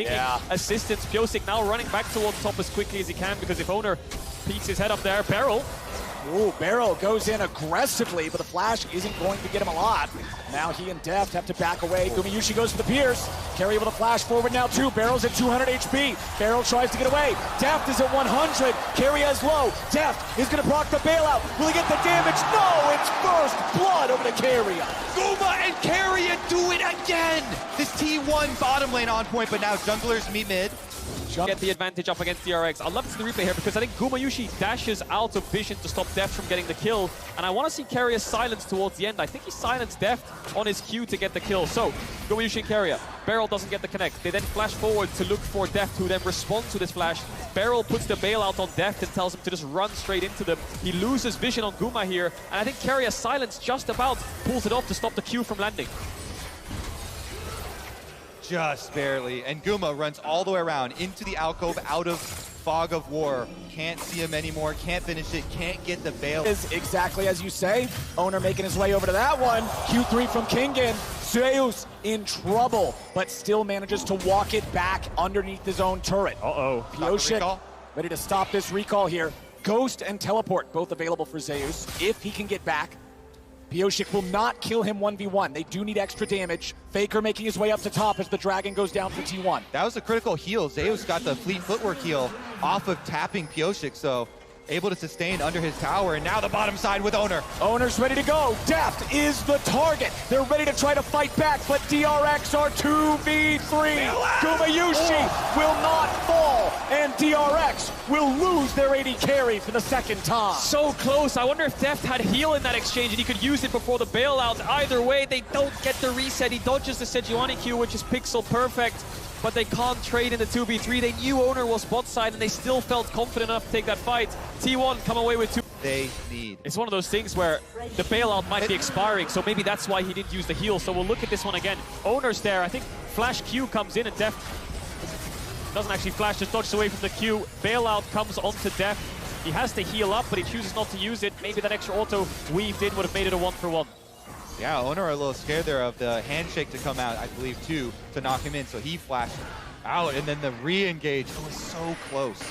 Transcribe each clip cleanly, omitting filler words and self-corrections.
assistance. Pyosik now running back towards top as quickly as he can, because if Oner peeks his head up there, Beryl. Ooh, Beryl goes in aggressively, but the flash isn't going to get him a lot. Now he and Deft have to back away. Gumayusi goes for the Pierce. Carry able to flash forward now too. Beryl's at 200 HP. Beryl tries to get away. Deft is at 100. Carry is low. Deft is going to block the bailout. Will he get the damage? No, it's first blood over to Keria. Guma and Keria do it again! This T1 bottom lane on point, but now junglers meet mid. Get the advantage up against DRX. I'd love to see the replay here, because I think Gumayusi dashes out of vision to stop Deft from getting the kill, and I want to see Keria silence towards the end. I think he silenced Deft on his Q to get the kill. So, Gumayusi and Keria. Beryl doesn't get the connect. They then flash forward to look for Deft, who then responds to this flash. Beryl puts the bailout on Deft and tells him to just run straight into them. He loses vision on Guma here, and I think Keria silence just about pulls it off to stop the Q from landing. Just barely, and Guma runs all the way around into the alcove, out of fog of war. Can't see him anymore, can't finish it, can't get the bail. Is exactly as you say. Oner making his way over to that one. Q3 from Kingen. Zeus in trouble, but still manages to walk it back underneath his own turret. Pyosik ready to stop this recall here. Ghost and Teleport both available for Zeus if he can get back. Pyosik will not kill him 1v1. They do need extra damage. Faker making his way up to top as the Dragon goes down for T1. That was a critical heal. Zeus got the fleet footwork heal off of tapping Pyosik, so able to sustain under his tower, and now the bottom side with Oner. Oner's ready to go. Deft is the target. They're ready to try to fight back, but DRX are 2v3. Gumayusi will not fall, and DRX will lose their AD carry for the second time. So close. I wonder if Deft had heal in that exchange and he could use it before the bailout. Either way, they don't get the reset. He dodges the Sejuani Q, which is pixel perfect, but they can't trade in the 2v3. They knew Oner was bot side, and they still felt confident enough to take that fight. T1 come away with 2. They need. It's one of those things where the bailout might be expiring, so maybe that's why he didn't use the heal. So we'll look at this one again. Oner's there. I think Flash Q comes in, and Deft doesn't actually flash, just dodges away from the Q. Bailout comes onto Deft. He has to heal up, but he chooses not to use it. Maybe that extra auto weaved in would have made it a 1-for-1. Yeah, Oner are a little scared there of the handshake to come out, I believe, too, to knock him in. So he flashed out, and then the re-engage was so close.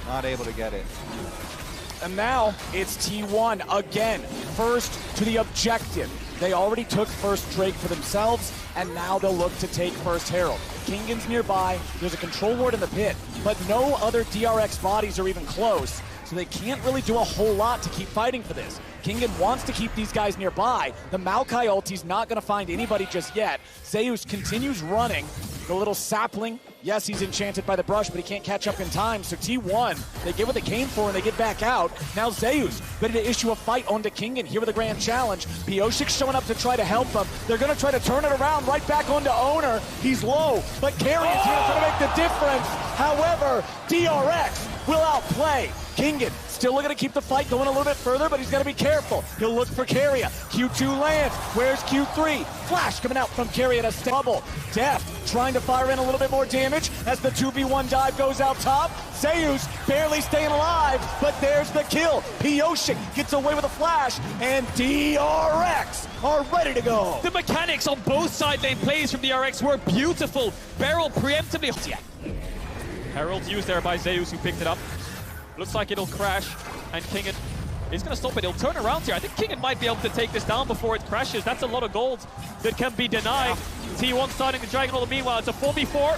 Not able to get it. And now it's T1 again, first to the objective. They already took first Drake for themselves, and now they'll look to take first Herald. Kingen's nearby, there's a control ward in the pit, but no other DRX bodies are even close, so they can't really do a whole lot to keep fighting for this. Kingen wants to keep these guys nearby. The Maokai ulti's not going to find anybody just yet. Zeus continues running. The little sapling, yes, he's enchanted by the brush, but he can't catch up in time. So T1, they get what they came for and they get back out. Now Zeus ready to issue a fight onto Kingen here with a grand challenge. Pyosik showing up to try to help them. They're going to try to turn it around right back onto Oner. He's low, but Keria is here to try to make the difference. However, DRX will outplay. Kingen still looking to keep the fight going a little bit further, but he's got to be careful. He'll look for Keria. Q2 lands. Where's Q3? Flash coming out from Keria to bubble. Deft trying to fire in a little bit more damage as the 2v1 dive goes out top. Zeus barely staying alive, but there's the kill. Pyosik gets away with a flash, and DRX are ready to go. The mechanics on both side lane plays from DRX were beautiful. Beryl preemptively. Herald used there by Zeus, who picked it up. Looks like it'll crash, and Kingen is going to stop it. He'll turn around here. I think Kingen might be able to take this down before it crashes. That's a lot of gold that can be denied. T1 starting the Dragon Roll. Meanwhile, it's a 4v4.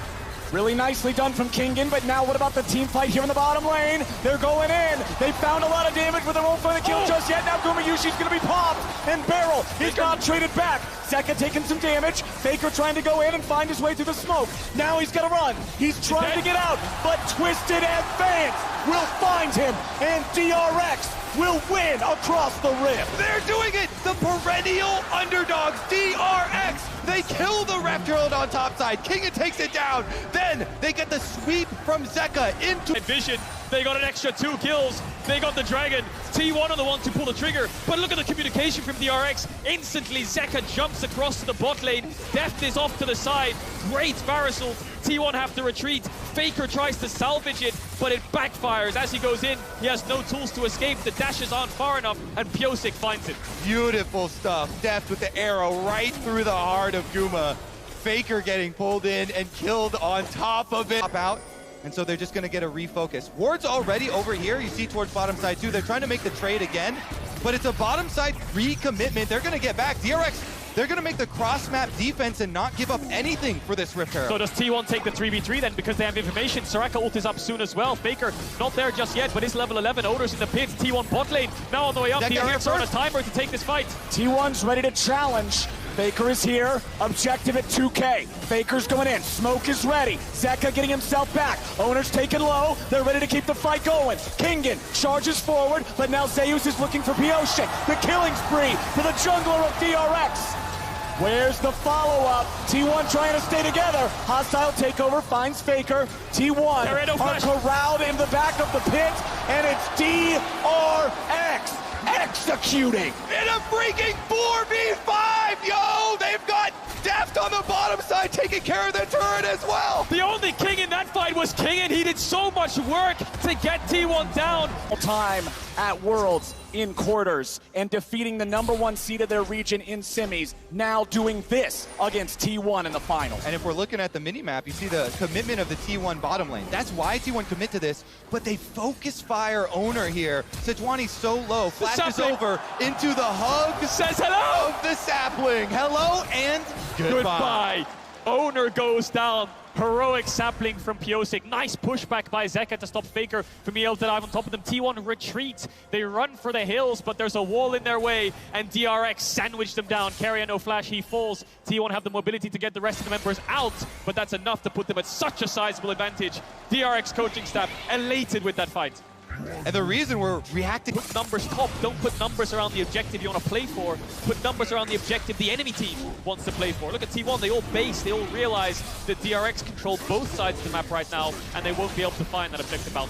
Really nicely done from Kingen, but now what about the team fight here in the bottom lane? They're going in. They found a lot of damage, but they won't find the kill just yet. Now Gumayusi's going to be popped, and Beryl is not traded back. Zeka taking some damage. Faker trying to go in and find his way through the smoke. Now he's going to run. He's trying to get out, but Twisted Advance will find him, and DRX will win across the rift. They're doing it! The perennial underdogs, DRX! They kill the Raptor on top side. Kingen takes it down. Then they get the sweep from Zeka into Vision. They got an extra 2 kills. They got the Dragon. T1 are the ones to pull the trigger. But look at the communication from DRX. Instantly, Zeka jumps across to the bot lane. Deft is off to the side. Great Varusel. T1 have to retreat. Faker tries to salvage it, but it backfires. As he goes in, he has no tools to escape. The dashes aren't far enough, and Pyosik finds it. Beautiful stuff. Deft with the arrow right through the heart of Guma. Faker getting pulled in and killed on top of it. Pop out. And so they're just going to get a refocus. Ward's already over here. You see towards bottom side too. They're trying to make the trade again, but it's a bottom side recommitment. They're going to get back. DRX, they're going to make the cross-map defense and not give up anything for this Rift Herald. So does T1 take the 3v3 then, because they have information? Soraka ult is up soon as well. Faker not there just yet, but is level 11. Oder's in the pit. T1 bot lane now on the way up. DRX are on a timer to take this fight. T1's ready to challenge. Faker is here, objective at 2K. Faker's going in, smoke is ready. Zeka getting himself back. Owner's taken low, they're ready to keep the fight going. Kingen charges forward, but now Zeus is looking for Pyosik. The killing spree for the jungler of DRX. Where's the follow-up? T1 trying to stay together. Hostile takeover finds Faker. T1 are corralled in the back of the pit, and it's DRX executing. In a freaking 4v5, yo! They've got Deft on the bottom side taking care of the turret as well. The only king in that fight was Kingen. He did so much work to get T1 down. Time at Worlds in quarters and defeating the #1 seed of their region in semis, now doing this against T1 in the finals. And if we're looking at the mini-map, you see the commitment of the T1 bottom lane. That's why T1 commit to this, but they focus fire Owner here. Sejuani's so low, flashes over into the hug. Says hello! Of the sapling. Hello and goodbye. Owner goes down. Heroic sapling from Pyosik. Nice pushback by Zeka to stop Faker from being able to dive on top of them. T1 retreat. They run for the hills, but there's a wall in their way, and DRX sandwiched them down. Carrier no flash, he falls. T1 have the mobility to get the rest of the members out, but that's enough to put them at such a sizable advantage. DRX coaching staff elated with that fight. And the reason we're reacting... Put numbers top. Don't put numbers around the objective you want to play for. Put numbers around the objective the enemy team wants to play for. Look at T1. They all base. They all realize that DRX control both sides of the map right now, and they won't be able to find that objective out.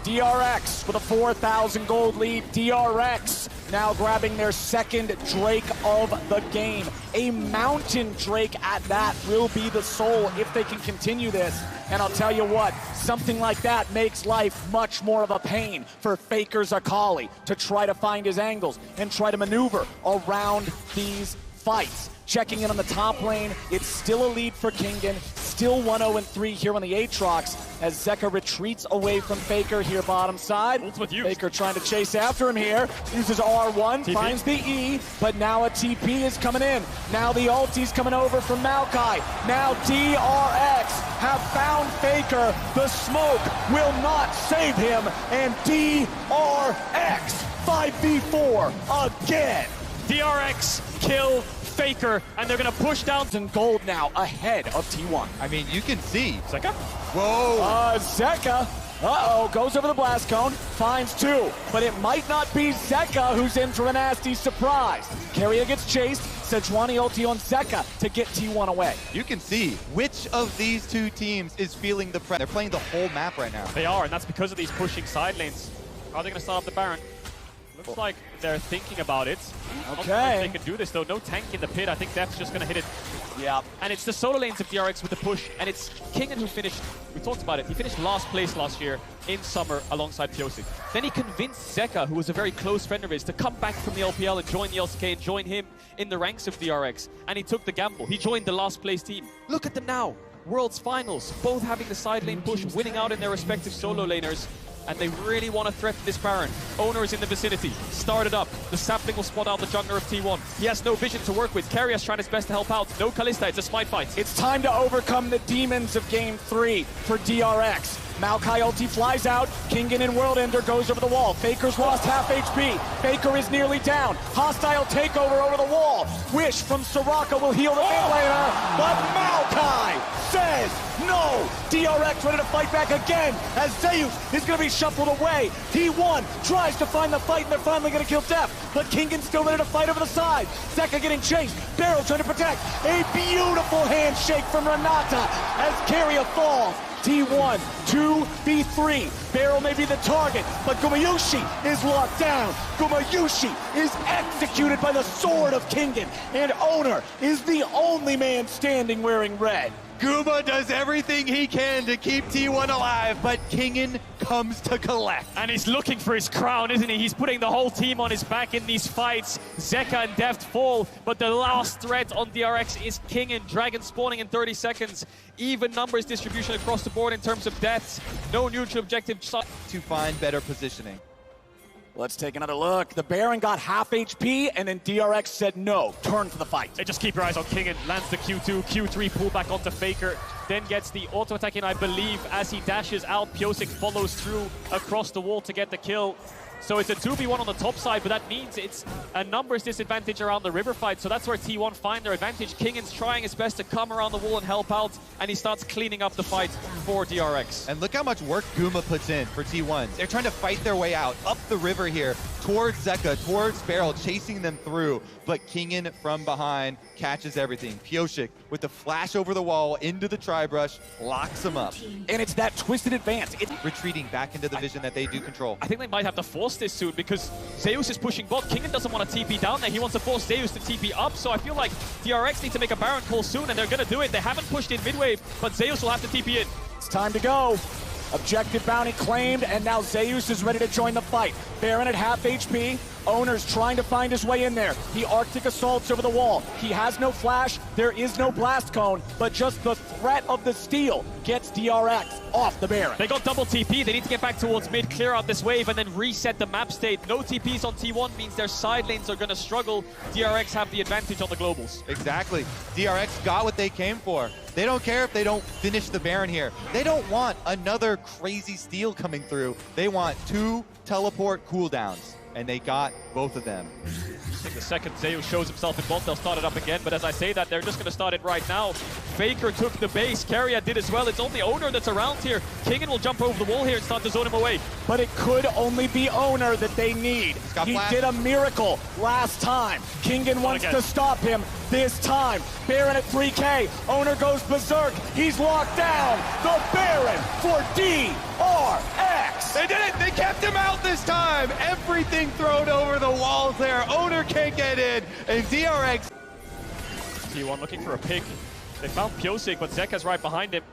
DRX with a 4,000 gold lead. DRX now grabbing their second Drake of the game. A Mountain Drake at that will be the soul if they can continue this. And I'll tell you what, something like that makes life much more of a pain for Faker's Akali to try to find his angles and try to maneuver around these fights. Checking in on the top lane, it's still a lead for Kingen, still 1-0-3 here on the Aatrox as Zeka retreats away from Faker here bottom side. Faker trying to chase after him here, uses R1, TP. Finds the E, but now a TP is coming in. Now the ulti's coming over from Maokai. Now DRX have found Faker. The smoke will not save him, and DRX 5v4 again. DRX kill Faker, and they're going to push down. And gold now ahead of T1. I mean, you can see. Zeka? Whoa. Zeka. Goes over the blast cone, finds two, but it might not be Zeka who's in for a nasty surprise. Carrier gets chased, Sejuani ulti on Zeka to get T1 away. You can see which of these two teams is feeling the pressure. They're playing the whole map right now. They are, and that's because of these pushing side lanes. How are they going to start up the Baron? Looks like they're thinking about it. Okay. They can do this though. No tank in the pit. I think Deft's just going to hit it. Yeah. And it's the solo lanes of DRX with the push, and it's Kingen who finished, we talked about it, he finished last place last year in Summer alongside Pyosik. Then he convinced Zeka, who was a very close friend of his, to come back from the LPL and join the LCK and join him in the ranks of DRX. And he took the gamble. He joined the last place team. Look at them now. World's Finals, both having the side lane push, winning out in their respective solo laners. And they really want to threaten this Baron. Owner is in the vicinity. Started up. The sapling will spot out the jungler of T1. He has no vision to work with. Carrier's trying his best to help out. No Kalista. It's a smite fight. It's time to overcome the demons of Game 3 for DRX. Maokai ulti flies out. Kingen in World Ender goes over the wall. Faker's lost half HP. Faker is nearly down. Hostile takeover over the wall. Wish from Soraka will heal the mid laner, but Maokai says no. DRX ready to fight back again as Zeus is going to be shuffled away. T1 tries to find the fight, and they're finally going to kill Deft, but Kingen's still ready to fight over the side. Zeka getting chased. Barrel trying to protect. A beautiful handshake from Renata as Carrier falls. T1, 2v3. Barrel may be the target, but Gumayusi is locked down. Gumayusi is executed by the sword of Kingen, and Owner is the only man standing wearing red. Guma does everything he can to keep T1 alive, but Kingen comes to collect. And he's looking for his crown, isn't he? He's putting the whole team on his back in these fights. Zeka and Deft fall, but the last threat on DRX is Kingen. Dragon spawning in 30 seconds. Even numbers distribution across the board in terms of deaths. No neutral objective. To find better positioning. Let's take another look. The Baron got half HP, and then DRX said no, turn for the fight. They just keep your eyes on Kingen. Lands the Q2, Q3 pull back onto Faker. Then gets the auto attack in, I believe, as he dashes out. Pyosik follows through across the wall to get the kill. So it's a 2v1 on the top side, but that means it's a numbers disadvantage around the river fight. So that's where T1 find their advantage. Kingen's trying his best to come around the wall and help out, and he starts cleaning up the fight for DRX. And look how much work Guma puts in for T1. They're trying to fight their way out, up the river here, towards Zeka, towards Beryl, chasing them through. But Kingen from behind catches everything. Pyosik with the flash over the wall into the tri-brush, locks him up. And it's that twisted advance. Retreating back into the vision that they do control. I think they might have to force this soon because Zeus is pushing bot. Kingen doesn't want to TP down there. He wants to force Zeus to TP up. So I feel like DRX need to make a Baron call soon, and they're going to do it. They haven't pushed in mid-wave, but Zeus will have to TP in. It's time to go. Objective bounty claimed, and now Zeus is ready to join the fight. Baron at half HP. Owner's trying to find his way in there. He Arctic assaults over the wall. He has no flash, there is no blast cone, but just the threat of the steal gets DRX off the Baron. They got double TP. They need to get back towards mid, clear out this wave, and then reset the map state. No TPs on T1 means their side lanes are going to struggle. DRX have the advantage on the globals. Exactly. DRX got what they came for. They don't care if they don't finish the Baron here. They don't want another crazy steal coming through. They want 2 teleport cooldowns, and they got both of them. I think the second Zeus shows himself in bot, they'll start it up again, but as I say that, they're just going to start it right now. Faker took the base, Keria did as well. It's only Owner that's around here. Kingen will jump over the wall here and start to zone him away. But it could only be Owner that they need. He did a miracle last time. Kingen wants to stop him this time. Baron at 3K. Owner goes berserk. He's locked down. The Baron for DRX. They did it! They kept him out this time! Everything thrown over the walls there. Owner can't get in, and DRX. T1 looking for a pick. They found Pyosik, but Zeka's right behind him.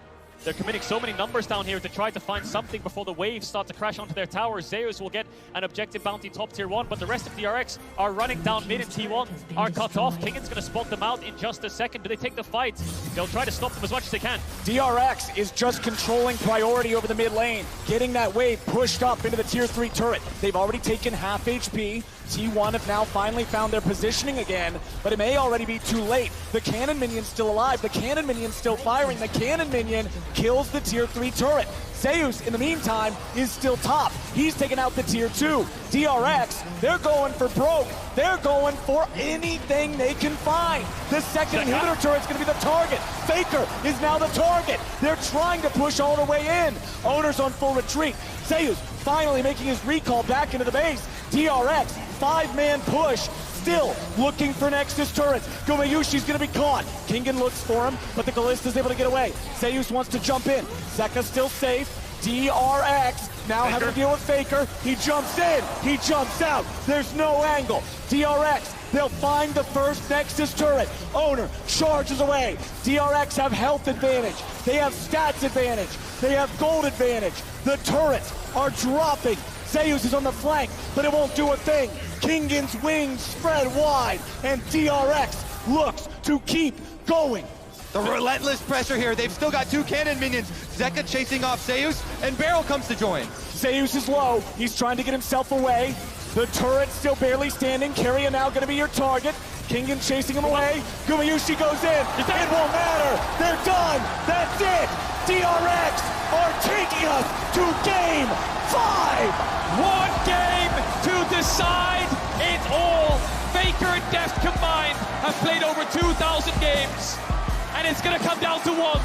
They're committing so many numbers down here to try to find something before the waves start to crash onto their towers. Zeus will get an objective bounty top tier 1, but the rest of DRX are running down mid, and T1 are cut off. Kingen's going to spot them out in just a second. Do they take the fight? They'll try to stop them as much as they can. DRX is just controlling priority over the mid lane, getting that wave pushed up into the tier 3 turret. They've already taken half HP. T1 have now finally found their positioning again, but it may already be too late. The cannon minion's still alive. The cannon minion's still firing. The cannon minion kills the tier 3 turret. Zeus, in the meantime, is still top. He's taken out the tier 2. DRX, they're going for broke. They're going for anything they can find. The second inhibitor turret's going to be the target. Faker is now the target. They're trying to push all the way in. Owner's on full retreat. Zeus finally making his recall back into the base. DRX, 5-man push. Still looking for Nexus turrets. Gumayushi's gonna be caught. Kingen looks for him, but the Kallista's able to get away. Zeus wants to jump in. Zeka's still safe. DRX now having to deal with Faker. He jumps in. He jumps out. There's no angle. DRX, they'll find the first Nexus turret. Owner charges away. DRX have health advantage. They have stats advantage. They have gold advantage. The turrets are dropping. Zeus is on the flank, but it won't do a thing. Kingen's wings spread wide, and DRX looks to keep going. The relentless pressure here. They've still got 2 cannon minions. Zeka chasing off Zeus, and Beryl comes to join. Zeus is low. He's trying to get himself away. The turret's still barely standing. Keria now going to be your target. Kingen chasing him away. Gumayushi goes in. It won't matter. They're done. That's it. DRX are taking us to game 5. 1 game to decide it all. Faker and Deft combined have played over 2,000 games, and it's going to come down to 1.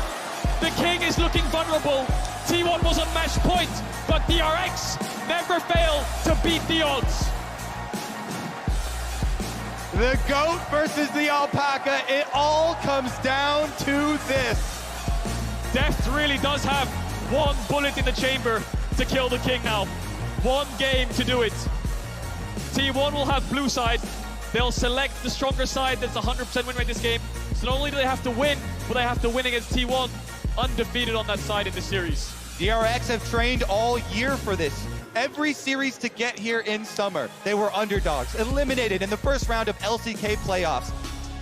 The King is looking vulnerable. T1 was on match point, but DRX never fail to beat the odds. The goat versus the alpaca. It all comes down to this. Deft really does have 1 bullet in the chamber to kill the King now. 1 game to do it. T1 will have blue side. They'll select the stronger side that's 100% win rate this game. So not only do they have to win, but they have to win against T1, undefeated on that side in the series. DRX have trained all year for this. Every series to get here in summer, they were underdogs, eliminated in the first round of LCK playoffs,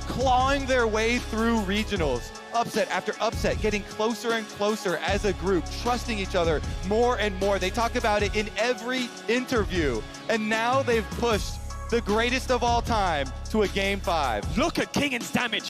clawing their way through regionals, upset after upset, getting closer and closer as a group, trusting each other more and more. They talk about it in every interview, and now they've pushed the greatest of all time to a Game 5. Look at Kingan's damage.